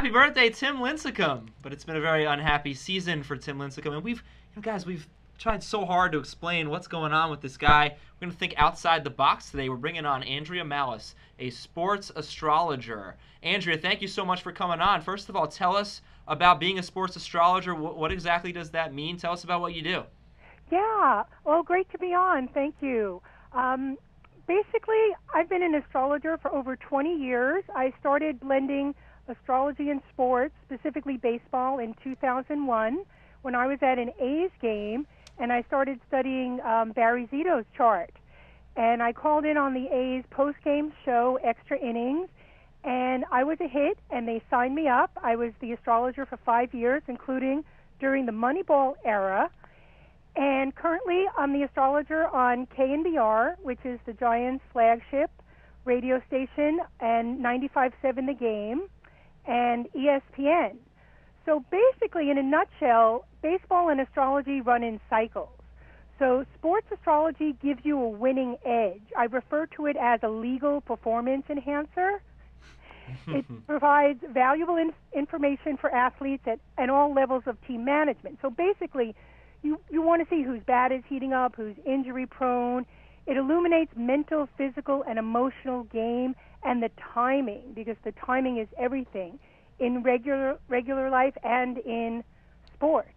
happy birthday, Tim Lincecum. But it's been a very unhappy season for Tim Lincecum. And we've tried so hard to explain what's going on with this guy. We're going to think outside the box today. We're bringing on Andrea Mallis, a sports astrologer. Andrea, thank you so much for coming on. First of all, tell us about being a sports astrologer. What exactly does that mean? Tell us about what you do. Yeah, well, great to be on. Thank you. Basically, I've been an astrologer for over 20 years. I started blending astrology and sports, specifically baseball, in 2001 when I was at an A's game, and I started studying Barry Zito's chart. And I called in on the A's post-game show, Extra Innings, and I was a hit, and they signed me up. I was the astrologer for 5 years, including during the Moneyball era. And currently, I'm the astrologer on KNBR, which is the Giants' flagship radio station, and 95.7 The Game, and ESPN. So basically, in a nutshell, baseball and astrology run in cycles. So sports astrology gives you a winning edge. I refer to it as a legal performance enhancer. It provides valuable information for athletes at all levels of team management. So basically, you want to see whose bat is heating up, who's injury prone. It illuminates mental, physical, and emotional game and the timing, because the timing is everything in regular life and in sports.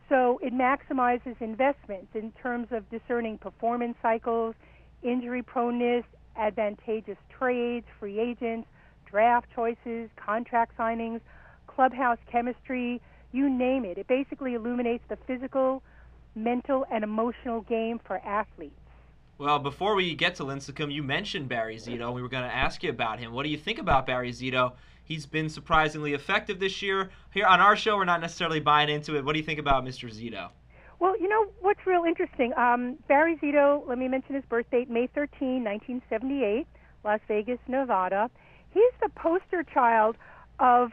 So it maximizes investments in terms of discerning performance cycles, injury proneness, advantageous trades, free agents, draft choices, contract signings, clubhouse chemistry, you name it. It basically illuminates the physical, mental, and emotional game for athletes. Well, before we get to Lincecum, you mentioned Barry Zito. We were going to ask you about him. What do you think about Barry Zito? He's been surprisingly effective this year. Here on our show, we're not necessarily buying into it. What do you think about Mr. Zito? Well, you know what's real interesting? Barry Zito, let me mention his birth date, May 13, 1978, Las Vegas, Nevada. He's the poster child of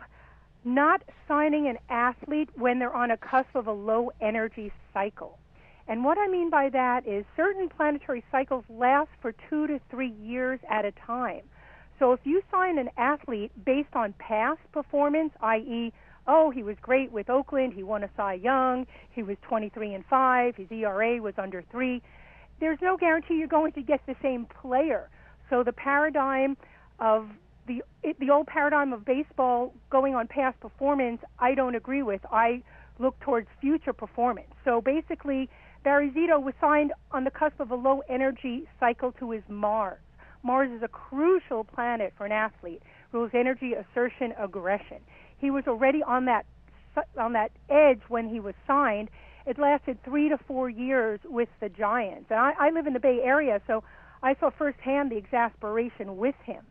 not signing an athlete when they're on a cusp of a low-energy cycle. And what I mean by that is certain planetary cycles last for 2 to 3 years at a time. So if you sign an athlete based on past performance, i.e., oh, he was great with Oakland, he won a Cy Young, he was 23-5, his ERA was under 3, there's no guarantee you're going to get the same player. So the paradigm of the old paradigm of baseball going on past performance, I don't agree with. I look towards future performance. So basically, Barry Zito was signed on the cusp of a low-energy cycle to his Mars. Mars is a crucial planet for an athlete. Rules energy, assertion, aggression. He was already on that edge when he was signed. It lasted 3 to 4 years with the Giants. And I live in the Bay Area, so I saw firsthand the exasperation with him.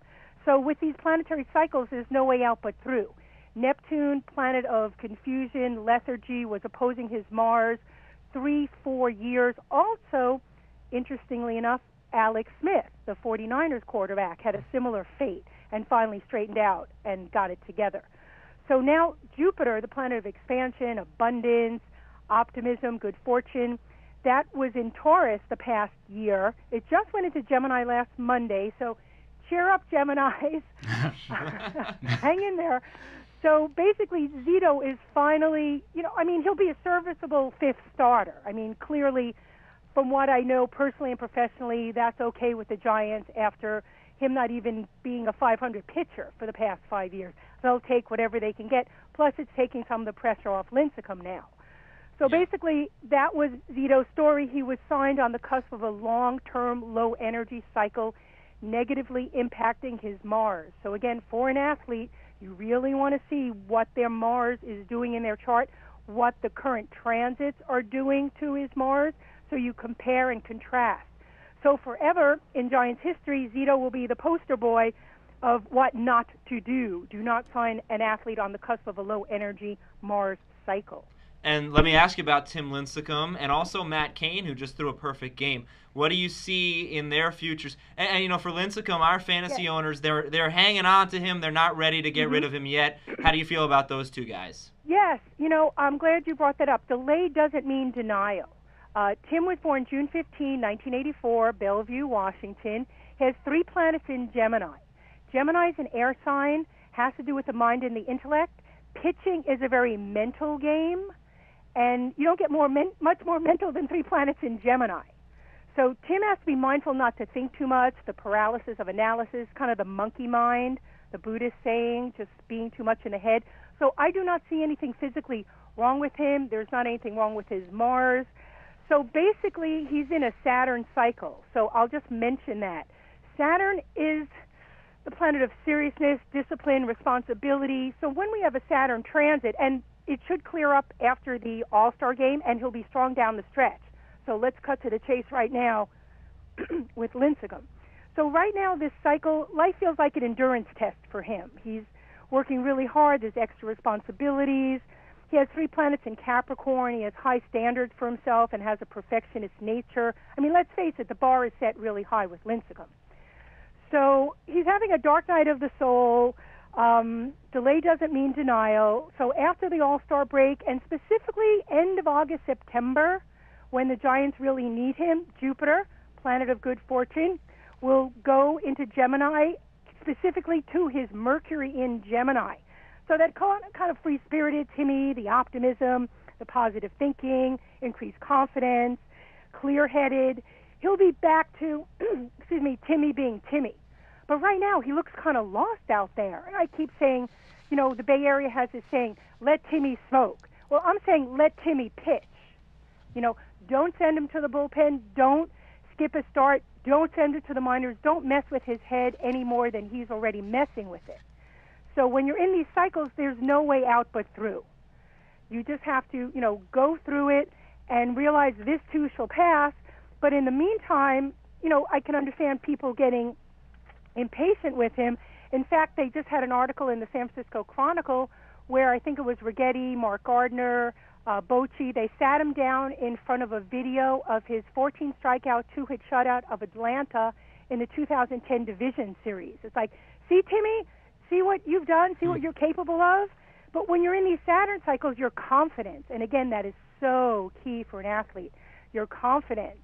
So with these planetary cycles, there's no way out but through. Neptune, planet of confusion, lethargy, was opposing his Mars 3-4 years. Also, interestingly enough, Alex Smith, the 49ers quarterback, had a similar fate and finally straightened out and got it together. So now Jupiter, the planet of expansion, abundance, optimism, good fortune, that was in Taurus the past year. It just went into Gemini last Monday, so cheer up, Geminis. Hang in there. So basically, Zito is finally, he'll be a serviceable fifth starter. I mean, clearly, from what I know personally and professionally, that's okay with the Giants after him not even being a 500 pitcher for the past 5 years. They'll take whatever they can get. Plus, it's taking some of the pressure off Lincecum now. So basically, that was Zito's story. He was signed on the cusp of a long-term, low-energy cycle, negatively impacting his Mars. So again, for an athlete, you really want to see what their Mars is doing in their chart, what the current transits are doing to his Mars, so you compare and contrast. So forever in Giants history, Zito will be the poster boy of what not to do. Do not sign an athlete on the cusp of a low-energy Mars cycle. And let me ask you about Tim Lincecum and also Matt Cain, who just threw a perfect game. What do you see in their futures? And for Lincecum, our fantasy owners, they're hanging on to him. They're not ready to get rid of him yet. How do you feel about those two guys? Yes, I'm glad you brought that up. Delay doesn't mean denial. Tim was born June 15, 1984, Bellevue, Washington. He has 3 planets in Gemini. Gemini is an air sign, has to do with the mind and the intellect. pitching is a very mental game, and you don't get much more mental than 3 planets in Gemini. So Tim has to be mindful not to think too much, the paralysis of analysis, kind of the monkey mind, the Buddhist saying, just being too much in the head. So I do not see anything physically wrong with him. There's not anything wrong with his Mars. So basically, he's in a Saturn cycle. So I'll just mention that. Saturn is the planet of seriousness, discipline, responsibility. So when we have a Saturn transit, and it should clear up after the All-Star game, and he'll be strong down the stretch. So let's cut to the chase right now with Lincecum. So right now, this cycle, life feels like an endurance test for him. He's working really hard. There's extra responsibilities. He has 3 planets in Capricorn. He has high standards for himself and has a perfectionist nature. I mean, let's face it, the bar is set really high with Lincecum. So he's having a dark night of the soul. Delay doesn't mean denial. So after the All-Star break, and specifically end of August, September, when the Giants really need him, Jupiter, planet of good fortune, will go into Gemini, specifically to his Mercury in Gemini. So that kind of free-spirited Timmy, the optimism, the positive thinking, increased confidence, clear-headed. He'll be back to, Timmy being Timmy. But right now, he looks kind of lost out there. And I keep saying, the Bay Area has this saying, let Timmy smoke. Well, I'm saying let Timmy pitch. Don't send him to the bullpen. Don't skip a start. Don't send it to the minors. Don't mess with his head any more than he's already messing with it. So when you're in these cycles, there's no way out but through. You just have to, go through it and realize this too shall pass. But in the meantime, I can understand people getting impatient with him. In fact, they just had an article in the San Francisco Chronicle where I think it was Righetti, Mark Gardner, Bochy. They sat him down in front of a video of his 14 strikeout, 2-hit shutout of Atlanta in the 2010 Division Series. It's like, see, Timmy, see what you've done, see what you're capable of. But when you're in these Saturn cycles, your confidence, and again, that is so key for an athlete, your confidence,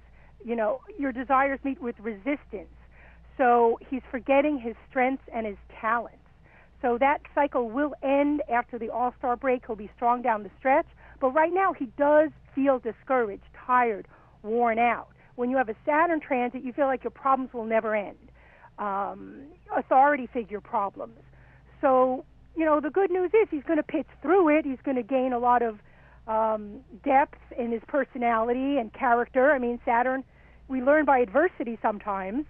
your desires meet with resistance. So he's forgetting his strengths and his talents. So that cycle will end after the All-Star break. He'll be strong down the stretch. But right now, he does feel discouraged, tired, worn out. When you have a Saturn transit, you feel like your problems will never end. Authority figure problems. So, the good news is he's going to pitch through it. He's going to gain a lot of depth in his personality and character. I mean, Saturn, we learn by adversity sometimes.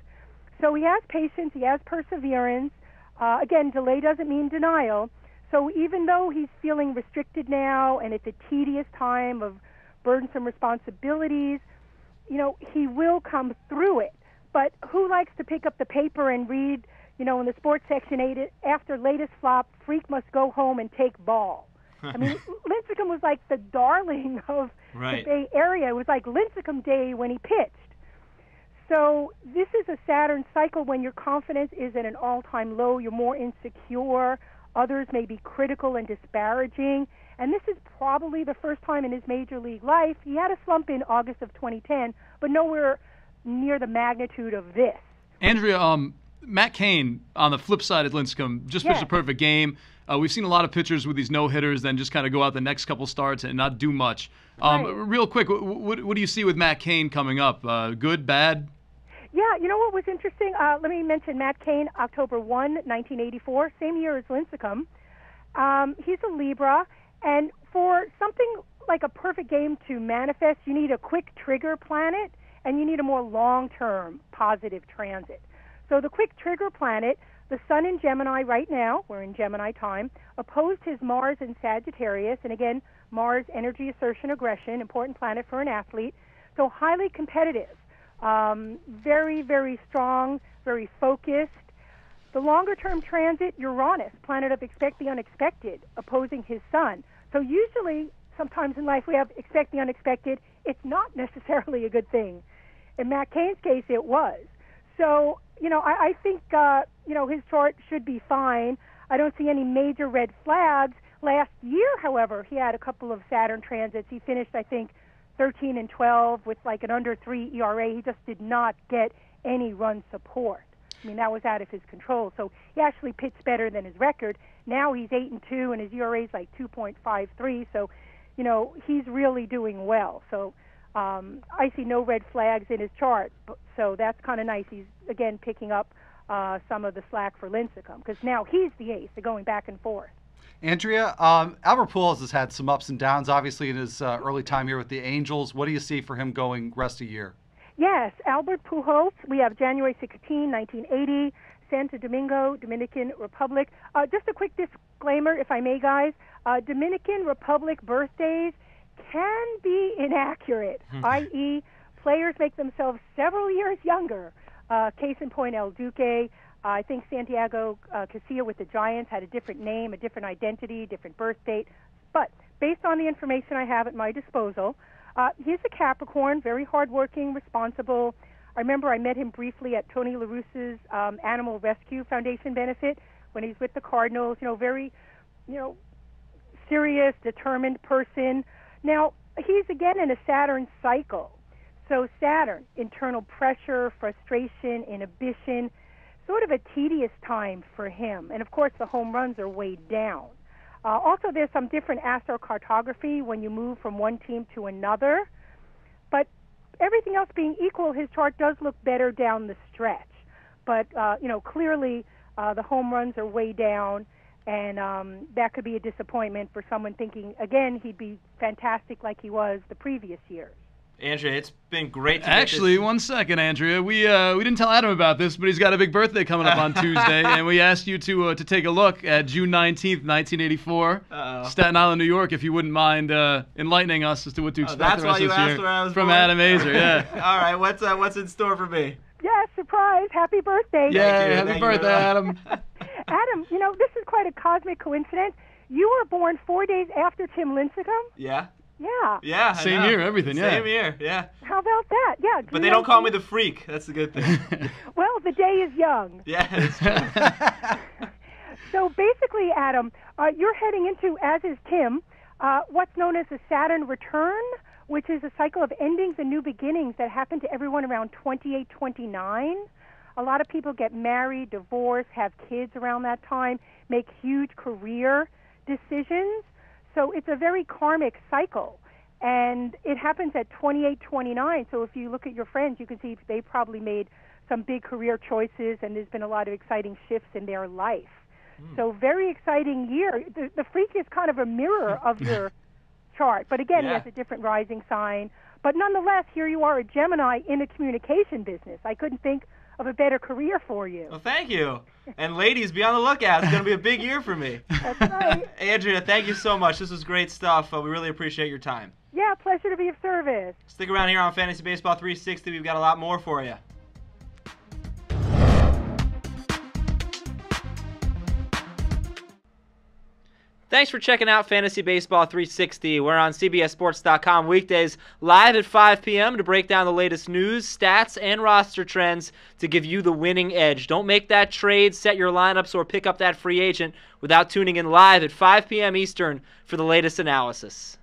So he has patience. He has perseverance. Again, delay doesn't mean denial. So even though he's feeling restricted now and it's a tedious time of burdensome responsibilities, he will come through it. But who likes to pick up the paper and read, in the sports section, after latest flop, freak must go home and take ball. I mean, Lincecum was like the darling of the Bay Area. It was like Lincecum Day when he pitched. So this is a Saturn cycle when your confidence is at an all-time low. You're more insecure. Others may be critical and disparaging. And this is probably the first time in his major league life. He had a slump in August of 2010, but nowhere near the magnitude of this. Andrea, Matt Cain, on the flip side of Lincecum, just pitched a perfect game. We've seen a lot of pitchers with these no-hitters then just kind of go out the next couple starts and not do much. Real quick, what do you see with Matt Cain coming up? Good, bad? Yeah, what was interesting? Let me mention Matt Cain, October 1, 1984, same year as Lincecum. He's a Libra, and for something like a perfect game to manifest, you need a quick trigger planet, and you need a more long-term positive transit. So the quick trigger planet, the Sun in Gemini right now, we're in Gemini time, opposed his Mars in Sagittarius, and again, Mars, energy, assertion, aggression, important planet for an athlete, so highly competitive. Very, very strong, very focused. The longer-term transit, Uranus, planet of expect the unexpected, opposing his Sun. So usually, sometimes in life, we have expect the unexpected. It's not necessarily a good thing. In Matt Cain's case, it was. So, I think, his chart should be fine. I don't see any major red flags. Last year, however, he had a couple of Saturn transits. He finished, I think, 13 and 12 with like an under 3 ERA. He just did not get any run support. I mean, that was out of his control. So he actually pitched better than his record. Now he's 8-2, and his ERA is like 2.53. So, you know, he's really doing well. So I see no red flags in his chart. So that's kind of nice. He's, again, picking up some of the slack for Lincecum, because now he's the ace. They're going back and forth. Andrea, Albert Pujols has had some ups and downs, obviously, in his early time here with the Angels. What do you see for him going rest of the year? Yes, Albert Pujols. We have January 16, 1980, Santo Domingo, Dominican Republic. Just a quick disclaimer, if I may, guys. Dominican Republic birthdays can be inaccurate, i.e., players make themselves several years younger. Case in point, El Duque. I think Santiago Casilla with the Giants had a different name, a different identity, different birth date. But based on the information I have at my disposal, he's a Capricorn, very hardworking, responsible. I remember I met him briefly at Tony La Russa's Animal Rescue Foundation benefit when he was with the Cardinals. You know, very, you know, serious, determined person. Now, he's again in a Saturn cycle. So Saturn, internal pressure, frustration, inhibition, sort of a tedious time for him. And, of course, the home runs are way down. Also, there's some different astrocartography when you move from one team to another. But everything else being equal, his chart does look better down the stretch. But, you know, clearly the home runs are way down, and that could be a disappointment for someone thinking, again, he'd be fantastic like he was the previous years. Andrea, it's been great to Actually, one second, Andrea. We didn't tell Adam about this, but he's got a big birthday coming up on Tuesday, and we asked you to take a look at June 19th, 1984, Staten Island, New York, if you wouldn't mind enlightening us as to what to expect the rest of this year from born? Adam Azer. Yeah. All right, what's in store for me? Yeah, surprise. Happy birthday. Yeah, happy birthday, Adam. Adam, you know, this is quite a cosmic coincidence. You were born 4 days after Tim Lincecum? Yeah. Yeah. Yeah. Same year, everything, yeah. Same year, yeah. How about that? Yeah. But they don't call me the freak. That's the good thing. Well, the day is young. Yeah, that's true. So basically, Adam, you're heading into, as is Tim, what's known as the Saturn return, which is a cycle of endings and new beginnings that happen to everyone around 28, 29. A lot of people get married, divorce, have kids around that time, make huge career decisions. So it's a very karmic cycle, and it happens at 28, 29. So if you look at your friends, you can see they probably made some big career choices, and there's been a lot of exciting shifts in their life. So very exciting year. The freak is kind of a mirror of your chart, but again, he has a different rising sign. But nonetheless, here you are, a Gemini in the communication business. I couldn't think of a better career for you. Well, thank you. And ladies, be on the lookout. It's going to be a big year for me. That's right. Andrea, thank you so much. This was great stuff. We really appreciate your time. Yeah, pleasure to be of service. Stick around here on Fantasy Baseball 360. We've got a lot more for you. Thanks for checking out Fantasy Baseball 360. We're on CBSSports.com weekdays live at 5 p.m. to break down the latest news, stats, and roster trends to give you the winning edge. Don't make that trade, set your lineups, or pick up that free agent without tuning in live at 5 p.m. Eastern for the latest analysis.